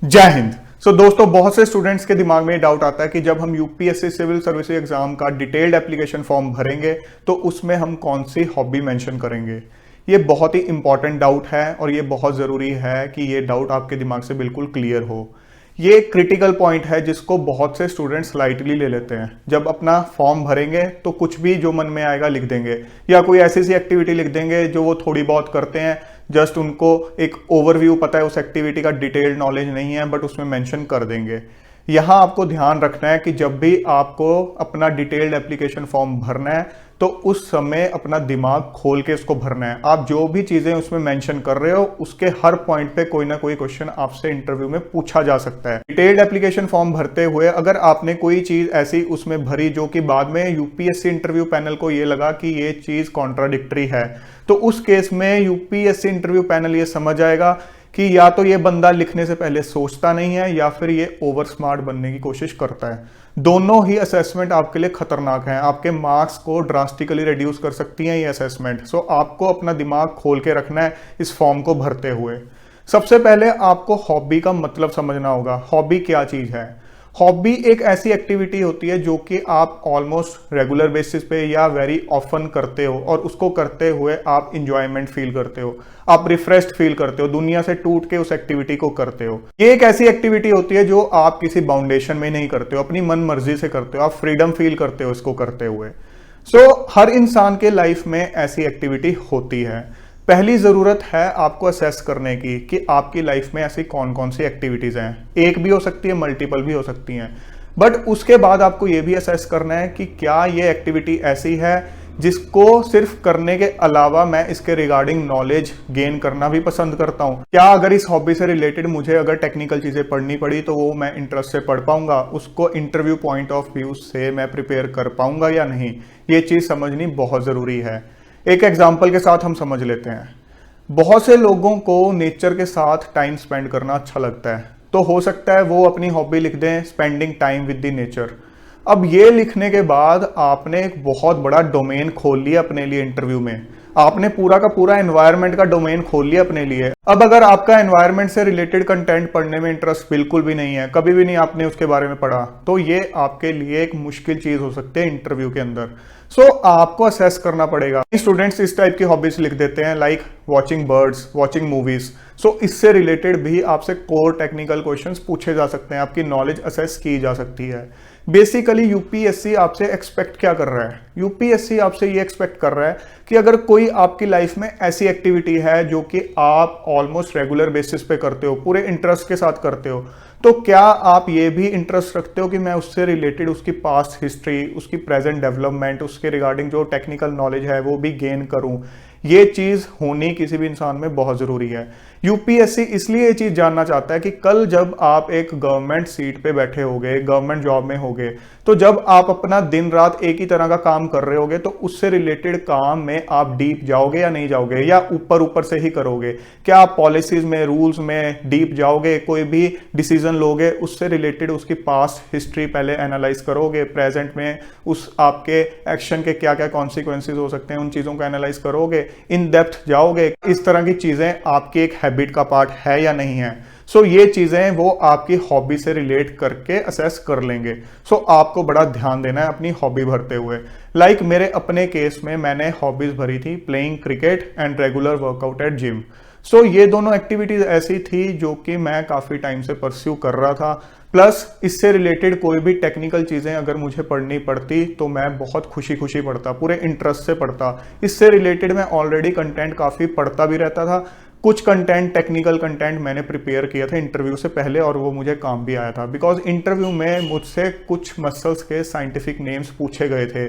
जय हिंद। दोस्तों, बहुत से स्टूडेंट्स के दिमाग में डाउट आता है कि जब हम यूपीएससी सिविल सर्विस एग्जाम का डिटेल्ड एप्लीकेशन फॉर्म भरेंगे तो उसमें हम कौन सी हॉबी मेंशन करेंगे। ये बहुत ही इंपॉर्टेंट डाउट है और ये बहुत ज़रूरी है कि ये डाउट आपके दिमाग से बिल्कुल क्लियर हो। ये क्रिटिकल पॉइंट है जिसको बहुत से स्टूडेंट्स लाइटली ले लेते हैं। जब अपना फॉर्म भरेंगे तो कुछ भी जो मन में आएगा लिख देंगे, या कोई ऐसी सी एक्टिविटी लिख देंगे जो वो थोड़ी बहुत करते हैं, जस्ट उनको एक ओवरव्यू पता है, उस एक्टिविटी का डिटेल्ड नॉलेज नहीं है बट उसमें मेंशन कर देंगे। यहाँ आपको ध्यान रखना है कि जब भी आपको अपना डिटेल्ड एप्लीकेशन फॉर्म भरना है तो उस समय अपना दिमाग खोल के इसको भरना है। आप जो भी चीजें उसमें मेंशन कर रहे हो उसके हर पॉइंट पे कोई ना कोई क्वेश्चन आपसे इंटरव्यू में पूछा जा सकता है। डिटेल्ड एप्लीकेशन फॉर्म भरते हुए अगर आपने कोई चीज ऐसी उसमें भरी जो कि बाद में यूपीएससी इंटरव्यू पैनल को ये लगा कि ये चीज कॉन्ट्राडिक्टरी है, तो उस केस में यूपीएससी इंटरव्यू पैनल ये समझ आएगा कि या तो ये बंदा लिखने से पहले सोचता नहीं है या फिर ये ओवर स्मार्ट बनने की कोशिश करता है। दोनों ही असेसमेंट आपके लिए खतरनाक हैं। आपके मार्क्स को ड्रास्टिकली रिड्यूस कर सकती हैं ये असेसमेंट। सो आपको अपना दिमाग खोल के रखना है इस फॉर्म को भरते हुए। सबसे पहले आपको हॉबी का मतलब समझना होगा। हॉबी क्या चीज है? हॉबी एक ऐसी एक्टिविटी होती है जो कि आप ऑलमोस्ट रेगुलर बेसिस पे या वेरी ऑफन करते हो और उसको करते हुए आप इंजॉयमेंट फील करते हो, आप रिफ्रेश्ड फील करते हो, दुनिया से टूट के उस एक्टिविटी को करते हो। ये एक ऐसी एक्टिविटी होती है जो आप किसी बाउंडेशन में नहीं करते हो, अपनी मन मर्जी से करते हो, आप फ्रीडम फील करते हो इसको करते हुए। हर इंसान के लाइफ में ऐसी एक्टिविटी होती है। पहली जरूरत है आपको असेस करने की कि आपकी लाइफ में ऐसी कौन कौन सी एक्टिविटीज हैं। एक भी हो सकती है, मल्टीपल भी हो सकती हैं, बट उसके बाद आपको यह भी असेस करना है कि क्या ये एक्टिविटी ऐसी है जिसको सिर्फ करने के अलावा मैं इसके रिगार्डिंग नॉलेज गेन करना भी पसंद करता हूं। क्या अगर इस हॉबी से रिलेटेड मुझे अगर टेक्निकल चीजें पढ़नी पड़ी तो वो मैं इंटरेस्ट से पढ़ पाऊंगा, उसको इंटरव्यू पॉइंट ऑफ व्यू से मैं प्रिपेयर कर पाऊंगा या नहीं। ये चीज समझनी बहुत जरूरी है। एक एग्जाम्पल के साथ हम समझ लेते हैं। बहुत से लोगों को नेचर के साथ टाइम स्पेंड करना अच्छा लगता है, तो हो सकता है वो अपनी हॉबी लिख दें spending time with the nature. अब ये लिखने के बाद आपने एक बहुत बड़ा डोमेन खोल लिया अपने लिए। इंटरव्यू में आपने पूरा का पूरा एनवायरनमेंट का डोमेन खोल लिया अपने लिए। अब अगर आपका एनवायरनमेंट से रिलेटेड कंटेंट पढ़ने में इंटरेस्ट बिल्कुल भी नहीं है, कभी भी नहीं आपने उसके बारे में पढ़ा, तो ये आपके लिए एक मुश्किल चीज हो सकती है इंटरव्यू के अंदर। आपको असेस करना पड़ेगा। स्टूडेंट्स इस टाइप की हॉबीज लिख देते हैं like watching birds, watching movies. इससे रिलेटेड भी आपसे कोर टेक्निकल क्वेश्चंस पूछे जा सकते हैं, आपकी नॉलेज असेस की जा सकती है। बेसिकली यूपीएससी आपसे एक्सपेक्ट क्या कर रहा है? यूपीएससी आपसे ये एक्सपेक्ट कर रहा है कि अगर कोई आपकी लाइफ में ऐसी एक्टिविटी है जो कि आप ऑलमोस्ट रेगुलर बेसिस पे करते हो, पूरे इंटरेस्ट के साथ करते हो, तो क्या आप ये भी इंटरेस्ट रखते हो कि मैं उससे रिलेटेड उसकी पास्ट हिस्ट्री, उसकी प्रेजेंट डेवलपमेंट, उसके रिगार्डिंग जो टेक्निकल नॉलेज है वो भी गेन करूं। ये चीज होनी किसी भी इंसान में बहुत जरूरी है। यूपीएससी इसलिए ये चीज जानना चाहता है कि कल जब आप एक गवर्नमेंट सीट पे बैठे होगे, गवर्नमेंट जॉब में होगे, तो जब आप अपना दिन रात एक ही तरह का काम कर रहे होगे तो उससे रिलेटेड काम में आप डीप जाओगे या नहीं जाओगे, या ऊपर ऊपर से ही करोगे? क्या आप पॉलिसीज में, रूल्स में डीप जाओगे? कोई भी डिसीजन लोगे उससे रिलेटेड उसकी पास्ट हिस्ट्री पहले एनालाइज करोगे, प्रेजेंट में उस आपके एक्शन के क्या क्या कॉन्सिक्वेंसेज हो सकते हैं उन चीजों को एनालाइज करोगे, इन डेप्थ जाओगे? इस तरह की चीजें आपकी एक हैबिट का पार्ट है या नहीं है? ये चीजें वो आपकी हॉबी से रिलेट करके असेस कर लेंगे। आपको बड़ा ध्यान देना है अपनी हॉबी भरते हुए। लाइक मेरे अपने केस में मैंने हॉबीज भरी थी playing cricket and regular workout eight gym. ये दोनों एक्टिविटीज ऐसी थी जो कि मैं काफी टाइम से परस्यू कर रहा था। प्लस इससे रिलेटेड कोई भी टेक्निकल चीजें अगर मुझे पढ़नी पड़ती तो मैं बहुत खुशी खुशी पढ़ता, पूरे इंटरेस्ट से पढ़ता। इससे रिलेटेड मैं ऑलरेडी कंटेंट काफी पढ़ता भी रहता था। कुछ कंटेंट, टेक्निकल कंटेंट मैंने प्रिपेयर किया था इंटरव्यू से पहले और वो मुझे काम भी आया था, बिकॉज इंटरव्यू में मुझसे कुछ मसल्स के साइंटिफिक नेम्स पूछे गए थे।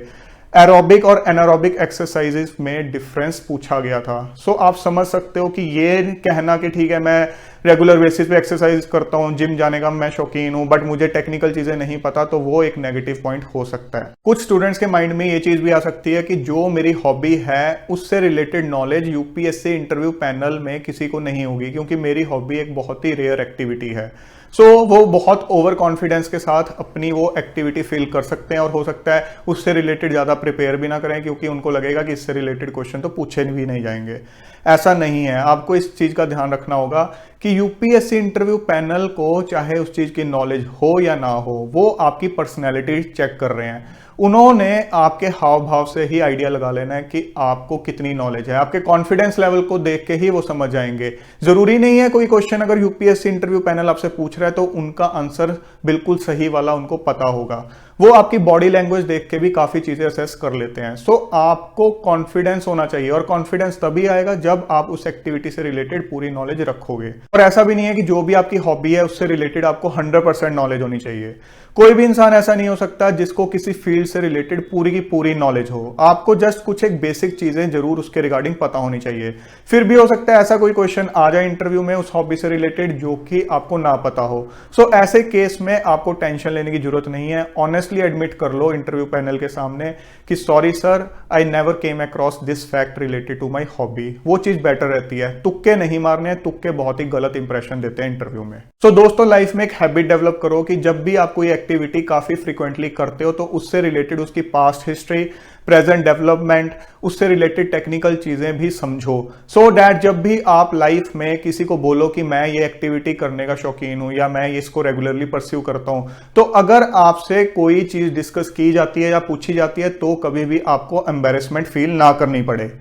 एरोबिक और एनारोबिक एक्सरसाइजेस में डिफरेंस पूछा गया था। आप समझ सकते हो कि ये कहना कि ठीक है मैं रेगुलर बेसिस पे एक्सरसाइज करता हूँ, जिम जाने का मैं शौकीन हूँ, बट मुझे टेक्निकल चीजें नहीं पता, तो वो एक नेगेटिव पॉइंट हो सकता है। कुछ स्टूडेंट्स के माइंड में ये चीज भी आ सकती है कि जो मेरी हॉबी है उससे related knowledge UPSC interview panel में किसी को नहीं होगी, क्योंकि मेरी हॉबी एक बहुत ही रेयर एक्टिविटी है। वो बहुत ओवर कॉन्फिडेंस के साथ अपनी वो एक्टिविटी फील कर सकते हैं और हो सकता है उससे रिलेटेड ज्यादा प्रिपेयर भी ना करें, क्योंकि उनको लगेगा कि इससे रिलेटेड क्वेश्चन तो पूछे भी नहीं जाएंगे। ऐसा नहीं है। आपको इस चीज का ध्यान रखना होगा कि यूपीएससी इंटरव्यू पैनल को चाहे उस चीज की नॉलेज हो या ना हो, वो आपकी पर्सनैलिटी चेक कर रहे हैं। उन्होंने आपके हाव भाव से ही आइडिया लगा लेना है कि आपको कितनी नॉलेज है। आपके कॉन्फिडेंस लेवल को देख के ही वो समझ जाएंगे। जरूरी नहीं है कोई क्वेश्चन अगर यूपीएससी इंटरव्यू पैनल आपसे पूछ रहा है तो उनका आंसर बिल्कुल सही वाला उनको पता होगा। वो आपकी बॉडी लैंग्वेज देख के भी काफी चीजें असेस कर लेते हैं। सो आपको कॉन्फिडेंस होना चाहिए, और कॉन्फिडेंस तभी आएगा जब आप उस एक्टिविटी से रिलेटेड पूरी नॉलेज रखोगे। और ऐसा भी नहीं है कि जो भी आपकी हॉबी है उससे रिलेटेड आपको 100% नॉलेज होनी चाहिए। कोई भी इंसान ऐसा नहीं हो सकता जिसको किसी फील्ड से रिलेटेड पूरी की पूरी नॉलेज हो। आपको जस्ट कुछ एक बेसिक चीजें जरूर उसके रिगार्डिंग पता होनी चाहिए। फिर भी हो सकता है ऐसा कोई क्वेश्चन आ जाए इंटरव्यू में उस हॉबी से रिलेटेड जो कि आपको ना पता हो। सो ऐसे केस में आपको टेंशन लेने की जरूरत नहीं है। ऑनेस्टली एडमिट कर लो इंटरव्यू पैनल के सामने कि sorry sir, I never came across this fact related to my hobby. वो चीज बेटर रहती है। तुक्के नहीं मारने, तुक्के बहुत ही गलत इंप्रेशन देते हैं इंटरव्यू में। सो दोस्तों, लाइफ में एक हैबिट डेवलप करो कि जब भी आप कोई एक्टिविटी काफी फ्रीक्वेंटली करते हो तो उससे रिलेटेड उसकी पास्ट हिस्ट्री, प्रेजेंट डेवलपमेंट, उससे रिलेटेड टेक्निकल चीजें भी समझो। सो दैट जब भी आप लाइफ में किसी को बोलो कि मैं ये एक्टिविटी करने का शौकीन हूं या मैं इसको रेगुलरली परस्यू करता हूं, तो अगर आपसे कोई चीज डिस्कस की जाती है या पूछी जाती है तो कभी भी आपको एम्बैरेसमेंट फील ना करनी पड़े।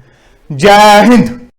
जय हिंद।